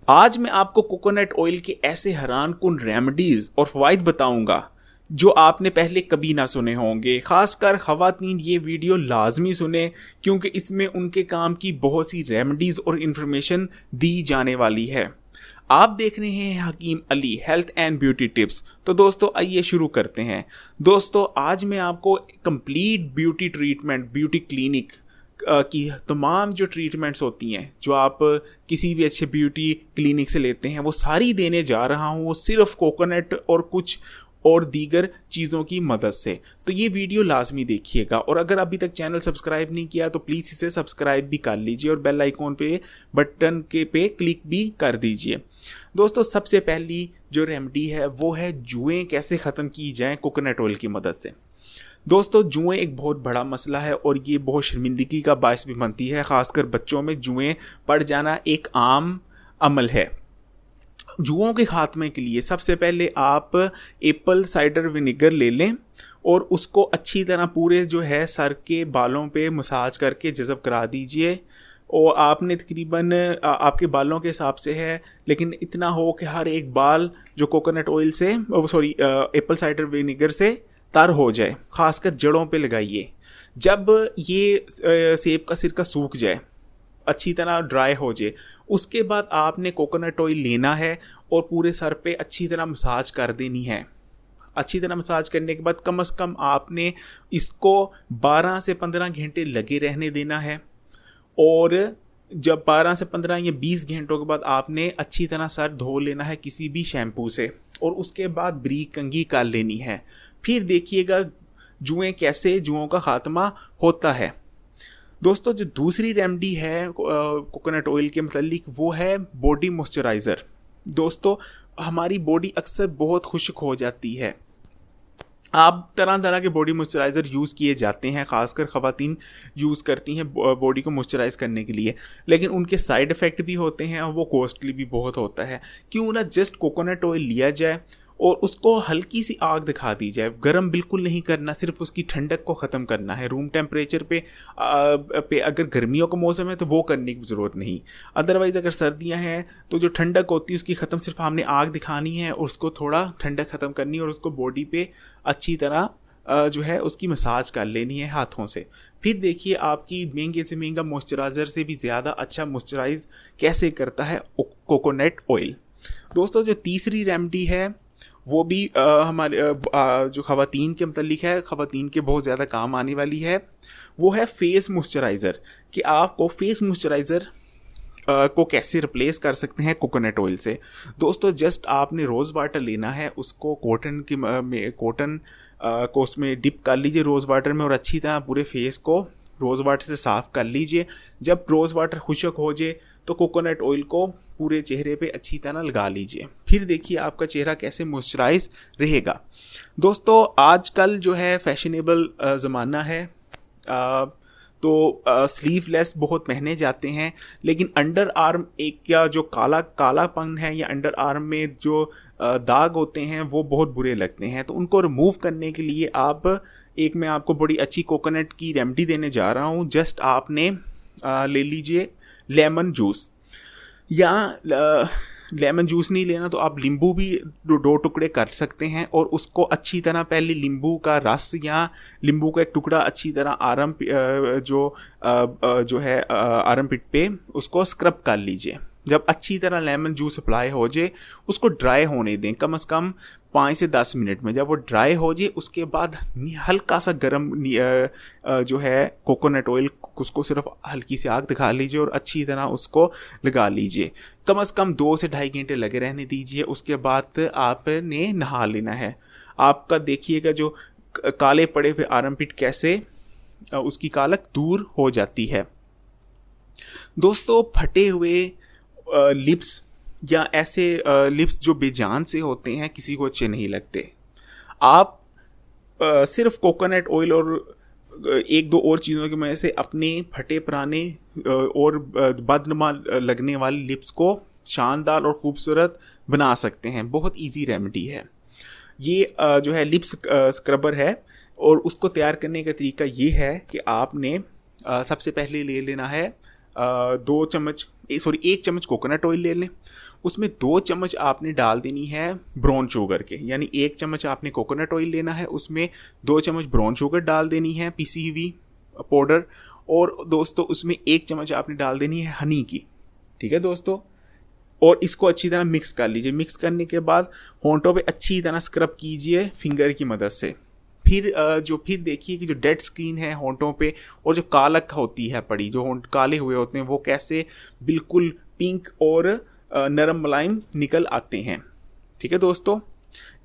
आज मैं आपको कोकोनट ऑयल के ऐसे हैरानकुन रेमेडीज और फवाइद बताऊंगा जो आपने पहले कभी ना सुने होंगे। खासकर ख़वातीन ये वीडियो लाजमी सुने क्योंकि इसमें उनके काम की बहुत सी रेमेडीज और इंफॉर्मेशन दी जाने वाली है। आप देख रहे हैं Hakeem Ali health and beauty tips. तो दोस्तों आइए शुरू करते हैं। दोस्तों आज मैं आपको complete beauty treatment, beauty clinic की तमाम जो ट्रीटमेंट्स होती हैं जो आप किसी भी अच्छे ब्यूटी क्लिनिक से लेते हैं वो सारी देने जा रहा हूँ, वो सिर्फ कोकोनट और कुछ और दीगर चीज़ों की मदद से। तो ये वीडियो लाजमी देखिएगा और अगर अभी तक चैनल सब्सक्राइब नहीं किया तो प्लीज़ इसे सब्सक्राइब भी कर लीजिए और बेल आइकॉन पे बटन के पे क्लिक भी कर दीजिए। दोस्तों सबसे पहली जो रेमेडी है वो है जुएं कैसे ख़त्म की जाएं कोकोनट ऑयल की मदद से। दोस्तों जुएं एक बहुत बड़ा मसला है और ये बहुत शर्मिंदगी का बायस भी बनती है। ख़ासकर बच्चों में जुएं पड़ जाना एक आम अमल है। जुओं के खात्मे के लिए सबसे पहले आप एप्पल साइडर विनेगर ले लें और उसको अच्छी तरह पूरे जो है सर के बालों पे मसाज करके जज़ब करा दीजिए। और आपने तकरीबन आपके बालों के हिसाब से है, लेकिन इतना हो कि हर एक बाल जो कोकोनट ऑयल से एप्पल साइडर विनेगर से तर हो जाए। खासकर जड़ों पे लगाइए। जब ये सेब का सिरका सूख जाए, अच्छी तरह ड्राई हो जाए, उसके बाद आपने कोकोनट ऑयल लेना है और पूरे सर पे अच्छी तरह मसाज कर देनी है। अच्छी तरह मसाज करने के बाद कम से कम आपने इसको 12 से 15 घंटे लगे रहने देना है। और जब 12 से 15 या 20 घंटों के बाद आपने अच्छी तरह सर धो लेना है किसी भी शैम्पू से और उसके बाद ब्रीक कंघी कर लेनी है। फिर देखिएगा जुओं का खात्मा होता है। दोस्तों जो दूसरी रेमेडी है कोकोनट ऑयल के मतलब वो है बॉडी मॉइस्चराइज़र। दोस्तों हमारी बॉडी अक्सर बहुत खुश्क हो जाती है। आप तरह तरह के बॉडी मॉइस्चराइज़र यूज़ किए जाते हैं, ख़ासकर ख़वातीन यूज़ करती हैं बॉडी को मॉइस्चराइज़ करने के लिए, लेकिन उनके साइड इफ़ेक्ट भी होते हैं और वो कॉस्टली भी बहुत होता है। क्यों ना जस्ट कोकोनट ऑयल लिया जाए और उसको हल्की सी आग दिखा दी जाए। गर्म बिल्कुल नहीं करना, सिर्फ उसकी ठंडक को ख़त्म करना है। रूम टेम्परेचर पे अगर गर्मियों का मौसम है तो वो करने की ज़रूरत नहीं। अदरवाइज़ अगर सर्दियां हैं तो जो ठंडक होती है उसकी ख़त्म सिर्फ हमने आग दिखानी है और उसको थोड़ा ठंडक ख़त्म करनी है और उसको बॉडी पे अच्छी तरह जो है उसकी मसाज कर लेनी है हाथों से। फिर देखिए आपकी महंगे से महंगा मॉइस्चराइज़र से भी ज़्यादा अच्छा मॉइस्चराइज कैसे करता है कोकोनट ऑयल। दोस्तों जो तीसरी रेमेडी है वो भी हमारे जो ख़वातीन के मतलब है, ख़वातीन के बहुत ज़्यादा काम आने वाली है। वो है फेस मॉइस्चराइज़र। कि आपको फेस मॉइस्चराइज़र को कैसे रिप्लेस कर सकते हैं कोकोनट ऑयल से। दोस्तों जस्ट आपने रोज़ वाटर लेना है, उसको कॉटन को उसमें डिप कर लीजिए रोज़ वाटर में और अच्छी तरह पूरे फेस को रोज़ वाटर से साफ़ कर लीजिए। जब रोज़ वाटर खुश्क हो जाए तो कोकोनट ऑयल को पूरे चेहरे पे अच्छी तरह लगा लीजिए। फिर देखिए आपका चेहरा कैसे मॉइस्चराइज रहेगा। दोस्तों आजकल जो है फैशनेबल ज़माना है, तो स्लीवलेस बहुत पहने जाते हैं, लेकिन अंडर आर्म एक या जो कालापन है या अंडर आर्म में जो दाग होते हैं वो बहुत बुरे लगते हैं। तो उनको रिमूव करने के लिए मैं आपको बड़ी अच्छी कोकोनट की रेमेडी देने जा रहा हूँ। जस्ट आपने ले लीजिए लेमन जूस, या लेमन जूस नहीं लेना तो आप नींबू भी दो टुकड़े कर सकते हैं और उसको अच्छी तरह पहले नींबू का रस या नींबू का एक टुकड़ा अच्छी तरह जो है आर्म पिट पे उसको स्क्रब कर लीजिए। जब अच्छी तरह लेमन जूस अप्लाई हो जाए उसको ड्राई होने दें कम से कम 5 से 10 मिनट में। जब वो ड्राई हो जाए उसके बाद हल्का सा गर्म जो है कोकोनट ऑयल उसको सिर्फ हल्की सी आग दिखा लीजिए और अच्छी तरह उसको लगा लीजिए। कम से कम 2 से ढाई घंटे लगे रहने दीजिए। उसके बाद आपने नहा लेना है। आपका देखिएगा जो काले पड़े हुए आर्मपिट कैसे उसकी कालक दूर हो जाती है। दोस्तों फटे हुए लिप्स या ऐसे लिप्स जो बेजान से होते हैं किसी को अच्छे नहीं लगते। आप सिर्फ कोकोनट ऑयल और एक दो और चीज़ों की वजह से अपने फटे पुराने और बदनुमा लगने वाले लिप्स को शानदार और ख़ूबसूरत बना सकते हैं। बहुत इजी रेमेडी है ये। जो है लिप्स स्क्रबर है और उसको तैयार करने का तरीका ये है कि आपने सबसे पहले ले लेना है एक चम्मच कोकोनट ऑयल ले लें। उसमें 2 चम्मच आपने डाल देनी है ब्राउन शुगर के, यानी 1 चम्मच आपने कोकोनट ऑयल लेना है, उसमें 2 चम्मच ब्राउन शुगर डाल देनी है पीसी हुई पाउडर, और दोस्तों उसमें 1 चम्मच आपने डाल देनी है हनी की। ठीक है दोस्तों, और इसको अच्छी तरह मिक्स कर लीजिए। मिक्स करने के बाद होंठों पे अच्छी तरह स्क्रब कीजिए फिंगर की मदद से। फिर देखिए कि जो डेड स्किन है होंठों पे और जो कालक होती है पड़ी, जो होंठ काले हुए होते हैं, वो कैसे बिल्कुल पिंक और नरम मुलायम निकल आते हैं। ठीक है दोस्तों,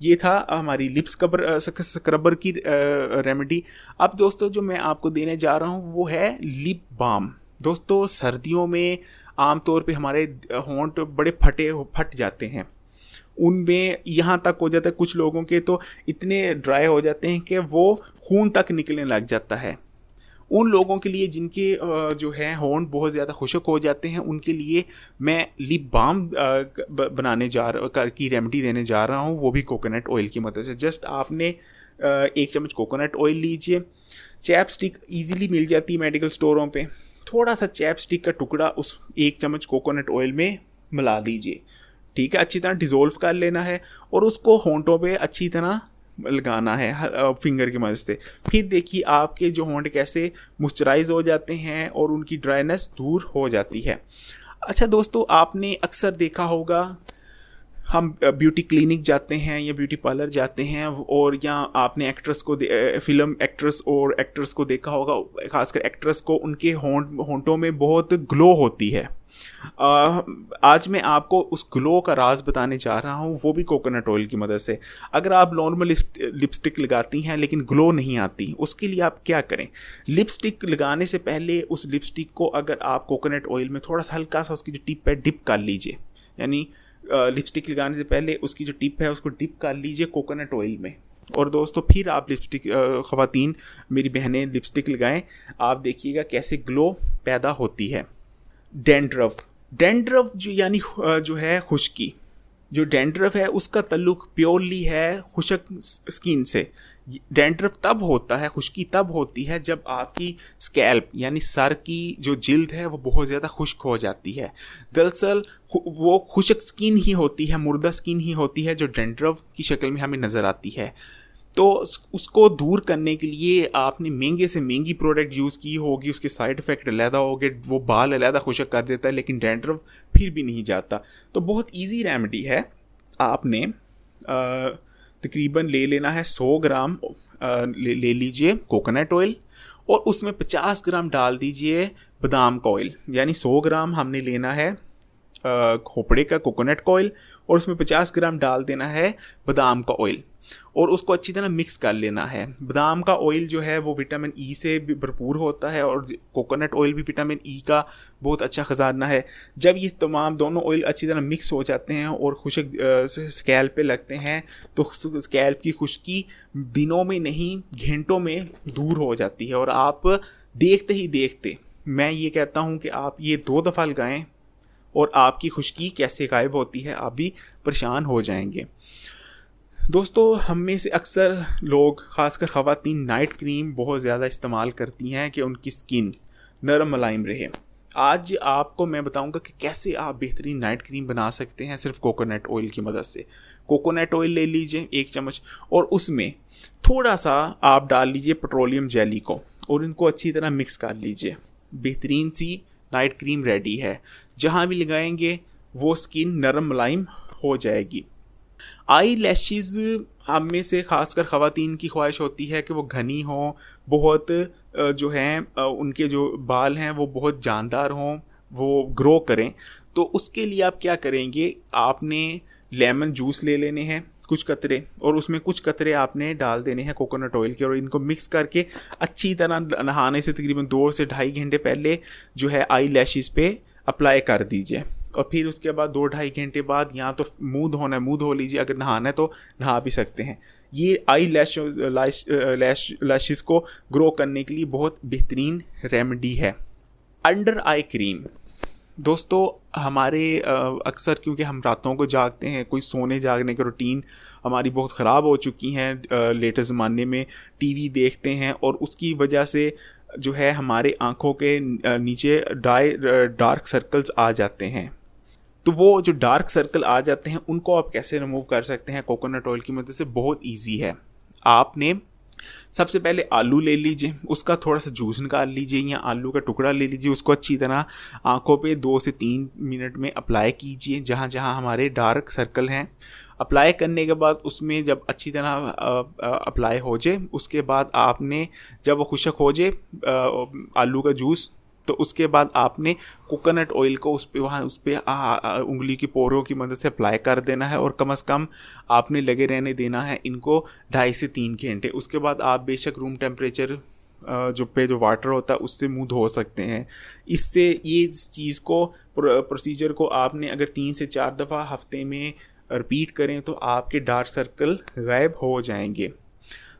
ये था हमारी लिप स्क्रबर की रेमेडी। अब दोस्तों जो मैं आपको देने जा रहा हूँ वो है लिप बाम। दोस्तों सर्दियों में आमतौर पे हमारे होंठ बड़े फट जाते हैं, उनमें यहाँ तक हो जाता है, कुछ लोगों के तो इतने ड्राई हो जाते हैं कि वो खून तक निकलने लग जाता है। उन लोगों के लिए जिनके जो है होंठ बहुत ज़्यादा खुश्क हो जाते हैं, उनके लिए मैं लिप बाम बनाने की रेमेडी देने जा रहा हूँ, वो भी कोकोनट ऑयल की मदद से। जस्ट आपने 1 चम्मच कोकोनट ऑयल लीजिए। चैपस्टिक ईजिली मिल जाती है मेडिकल स्टोरों पे, थोड़ा सा चैपस्टिक का टुकड़ा उस 1 चम्मच कोकोनट ऑयल में मिला लीजिए। ठीक है, अच्छी तरह डिज़ोल्व कर लेना है और उसको होंठों पे अच्छी तरह लगाना है फिंगर की मदद से। फिर देखिए आपके जो होंठ कैसे मॉइस्चराइज हो जाते हैं और उनकी ड्राइनेस दूर हो जाती है। अच्छा दोस्तों, आपने अक्सर देखा होगा हम ब्यूटी क्लिनिक जाते हैं या ब्यूटी पार्लर जाते हैं, और या आपने फिल्म एक्ट्रेस और एक्टर्स को देखा होगा, खासकर एक्ट्रेस को उनके होंठों में बहुत ग्लो होती है। आज मैं आपको उस ग्लो का राज बताने जा रहा हूँ, वो भी कोकोनट ऑयल की मदद से। अगर आप नॉर्मल लिपस्टिक लगाती हैं लेकिन ग्लो नहीं आती, उसके लिए आप क्या करें? लिपस्टिक लगाने से पहले उस लिपस्टिक को अगर आप कोकोनट ऑयल में थोड़ा सा हल्का सा उसकी जो टिप है डिप कर लीजिए, यानी लिपस्टिक लगाने से पहले उसकी जो टिप है उसको डिप कर लीजिए कोकोनट ऑयल में। और दोस्तों फिर आप ख़वातीन मेरी बहनें लिपस्टिक लगाएं, आप देखिएगा कैसे ग्लो पैदा होती है। डेंड्रफ जो है खुश्की, जो डेंड्रफ है उसका ताल्लुक प्योरली है खुश्क स्किन से। डेंड्रफ तब होता है, खुश्की तब होती है जब आपकी स्कैल्प यानी सर की जो जिल्द है वो बहुत ज़्यादा खुश्क हो जाती है। दरअसल वो खुश्क स्किन ही होती है, मुर्दा स्किन ही होती है जो डेंड्रफ की शक्ल में हमें नज़र आती है। तो उसको दूर करने के लिए आपने महंगे से महंगी प्रोडक्ट यूज़ की होगी, उसके साइड इफ़ेक्ट अलहदा हो गए, वो बाल अलहदा खुश्क कर देता है, लेकिन डेंड्रफ फिर भी नहीं जाता। तो बहुत इजी रेमेडी है। आपने तकरीबन ले लेना है 100 ग्राम ले लीजिए कोकोनट ऑयल, और उसमें 50 ग्राम डाल दीजिए बादाम का ऑयल। यानी 100 ग्राम हमने लेना है खोपड़े का कोकोनट का ऑयल, और उसमें 50 ग्राम डाल देना है बादाम का ऑयल, और उसको अच्छी तरह मिक्स कर लेना है। बादाम का ऑयल जो है वो विटामिन ई से भी भरपूर होता है, और कोकोनट ऑयल भी विटामिन ई का बहुत अच्छा ख़जाना है। जब ये तमाम दोनों ऑयल अच्छी तरह मिक्स हो जाते हैं और खुश्क स्कैल्प पे लगते हैं, तो स्कैल्प की खुश्की दिनों में नहीं घंटों में दूर हो जाती है। और आप देखते ही देखते, मैं ये कहता हूँ कि आप ये 2 दफ़ा लगाएँ और आपकी खुश्की कैसे गायब होती है, आप भी परेशान हो जाएंगे। दोस्तों हम में से अक्सर लोग, ख़ासकर ख़वातीन, नाइट क्रीम बहुत ज़्यादा इस्तेमाल करती हैं कि उनकी स्किन नरम मुलायम रहे। आज आपको मैं बताऊंगा कि कैसे आप बेहतरीन नाइट क्रीम बना सकते हैं सिर्फ कोकोनट ऑयल की मदद से। कोकोनट ऑयल ले लीजिए 1 चम्मच, और उसमें थोड़ा सा आप डाल लीजिए पेट्रोलियम जेली को, और इनको अच्छी तरह मिक्स कर लीजिए। बेहतरीन सी नाइट क्रीम रेडी है। जहाँ भी लगाएंगे वो स्किन नरम मुलायम हो जाएगी। आई लैशेज़ हम में से खासकर ख़वातीन की ख्वाहिश होती है कि वो घनी हों, बहुत जो हैं उनके जो बाल हैं वो बहुत जानदार हों, वो ग्रो करें। तो उसके लिए आप क्या करेंगे, आपने लेमन जूस ले लेने हैं कुछ कतरे, और उसमें कुछ कतरे आपने डाल देने हैं कोकोनट ऑयल के, और इनको मिक्स करके अच्छी तरह नहाने से तकरीबन 2 से ढाई घंटे पहले जो है आई लैशेज़ पे अप्लाई कर दीजिए। और फिर उसके बाद 2-2.5 घंटे बाद या तो मुंह धोना है मुंह धो लीजिए, अगर नहाना है तो नहा भी सकते हैं। ये आई लैशेज़ को ग्रो करने के लिए बहुत बेहतरीन रेमेडी है। अंडर आई क्रीम, दोस्तों हमारे अक्सर क्योंकि हम रातों को जागते हैं, कोई सोने जागने की रूटीन हमारी बहुत ख़राब हो चुकी हैं, लेटेस्ट ज़माने में टीवी देखते हैं, और उसकी वजह से जो है हमारे आँखों के नीचे डार्क सर्कल्स आ जाते हैं। तो वो जो डार्क सर्कल आ जाते हैं उनको आप कैसे रिमूव कर सकते हैं कोकोनट ऑयल की मदद से? बहुत ईजी है। आपने सबसे पहले आलू ले लीजिए, उसका थोड़ा सा जूस निकाल लीजिए या आलू का टुकड़ा ले लीजिए, उसको अच्छी तरह आंखों पे 2 से 3 मिनट में अप्लाई कीजिए जहाँ जहाँ हमारे डार्क सर्कल हैं। अप्लाई करने के बाद उसमें जब अच्छी तरह अप्लाई हो जाए, उसके बाद आपने जब वो खुशक हो जाए आलू का जूस, तो उसके बाद आपने कोकोनट ऑयल को उस पर उंगली की पोरों की मदद से अप्लाई कर देना है और कम से कम आपने लगे रहने देना है इनको 2.5 से 3 घंटे। उसके बाद आप बेशक रूम टेम्परेचर जो वाटर होता है उससे मुंह धो सकते हैं। इससे ये चीज़ को प्रोसीजर को आपने अगर 3 से 4 दफ़ा हफ्ते में रिपीट करें तो आपके डार्क सर्कल गायब हो जाएंगे।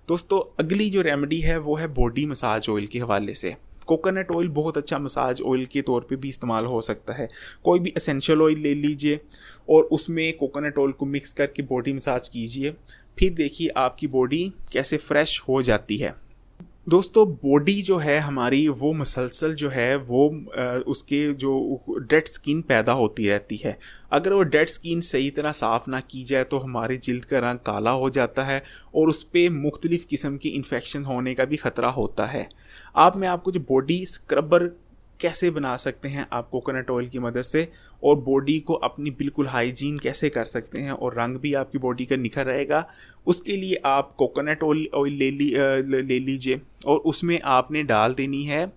दोस्तों, अगली जो रेमेडी है वो है बॉडी मसाज ऑयल के हवाले से। कोकोनट ऑयल बहुत अच्छा मसाज ऑयल के तौर पे भी इस्तेमाल हो सकता है। कोई भी एसेंशियल ऑयल ले लीजिए और उसमें कोकोनट ऑयल को मिक्स करके बॉडी मसाज कीजिए, फिर देखिए आपकी बॉडी कैसे फ्रेश हो जाती है। दोस्तों, बॉडी जो है हमारी वो मसलसल जो है वो उसके जो डेड स्किन पैदा होती रहती है। अगर वो डेड स्किन सही तरह साफ़ ना की जाए तो हमारी जिल्द का रंग काला हो जाता है और उस पर मुख्तलिफ़ किस्म की इन्फेक्शन होने का भी ख़तरा होता है। मैं आपको जो बॉडी स्क्रबर कैसे बना सकते हैं आप कोकोनट ऑयल की मदद से, और बॉडी को अपनी बिल्कुल हाइजीन कैसे कर सकते हैं और रंग भी आपकी बॉडी का निखर रहेगा, उसके लिए आप कोकोनट ऑयल ले लीजिए और उसमें आपने डाल देनी है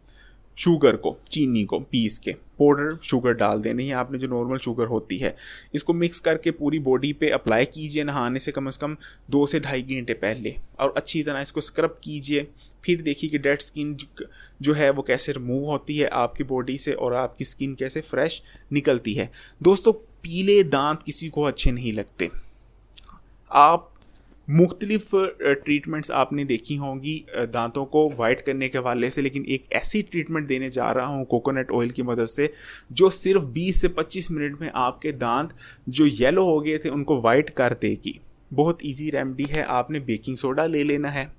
शुगर को, चीनी को पीस के पाउडर शुगर डाल देनी है आपने, जो नॉर्मल शुगर होती है। इसको मिक्स करके पूरी बॉडी पे अप्लाई कीजिए नहाने से कम 2 से 2.5 घंटे पहले, और अच्छी तरह इसको स्क्रब कीजिए। फिर देखिए कि डेड स्किन जो है वो कैसे रिमूव होती है आपकी बॉडी से और आपकी स्किन कैसे फ्रेश निकलती है। दोस्तों, पीले दांत किसी को अच्छे नहीं लगते। आप मुख्तलिफ ट्रीटमेंट्स आपने देखी होंगी दांतों को वाइट करने के हवाले से, लेकिन एक ऐसी ट्रीटमेंट देने जा रहा हूँ कोकोनट ऑयल की मदद से जो सिर्फ 20 से 25 मिनट में आपके दांत जो येलो हो गए थे उनको वाइट कर देगी। बहुत इजी रेमेडी है। आपने बेकिंग सोडा ले लेना है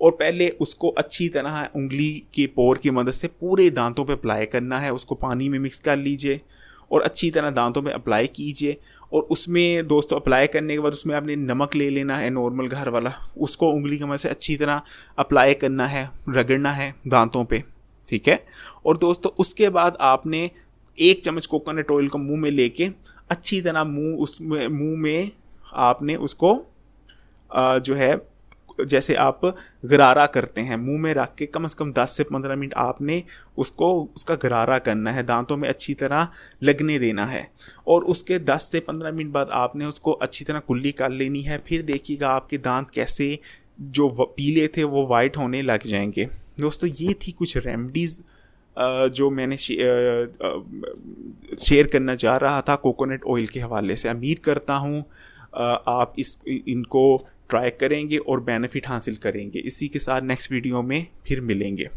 और पहले उसको अच्छी तरह उंगली के पोर की मदद से पूरे दांतों पे अप्लाई करना है। उसको पानी में मिक्स कर लीजिए और अच्छी तरह दांतों में अप्लाई कीजिए। और उसमें दोस्तों अप्लाई करने के बाद उसमें आपने नमक ले लेना है नॉर्मल घर वाला, उसको उंगली की मदद से अच्छी तरह अप्लाई करना है, रगड़ना है दांतों पे, ठीक है। और दोस्तों उसके बाद आपने 1 चम्मच कोकोनट ऑयल को मुंह में लेके अच्छी तरह मुंह में आपने उसको जो है जैसे आप गरारा करते हैं मुंह में रख के कम से कम 10 से 15 मिनट आपने उसका गरारा करना है, दांतों में अच्छी तरह लगने देना है। और उसके 10 से 15 मिनट बाद आपने उसको अच्छी तरह कुल्ली कर लेनी है। फिर देखिएगा आपके दांत कैसे जो पीले थे वो वाइट होने लग जाएंगे। दोस्तों, ये थी कुछ रेमेडीज़ जो मैंने शेयर करना चाह रहा था कोकोनट ऑयल के हवाले से। उम्मीद करता हूँ आप इनको ट्राई करेंगे और बेनिफिट हासिल करेंगे। इसी के साथ नेक्स्ट वीडियो में फिर मिलेंगे।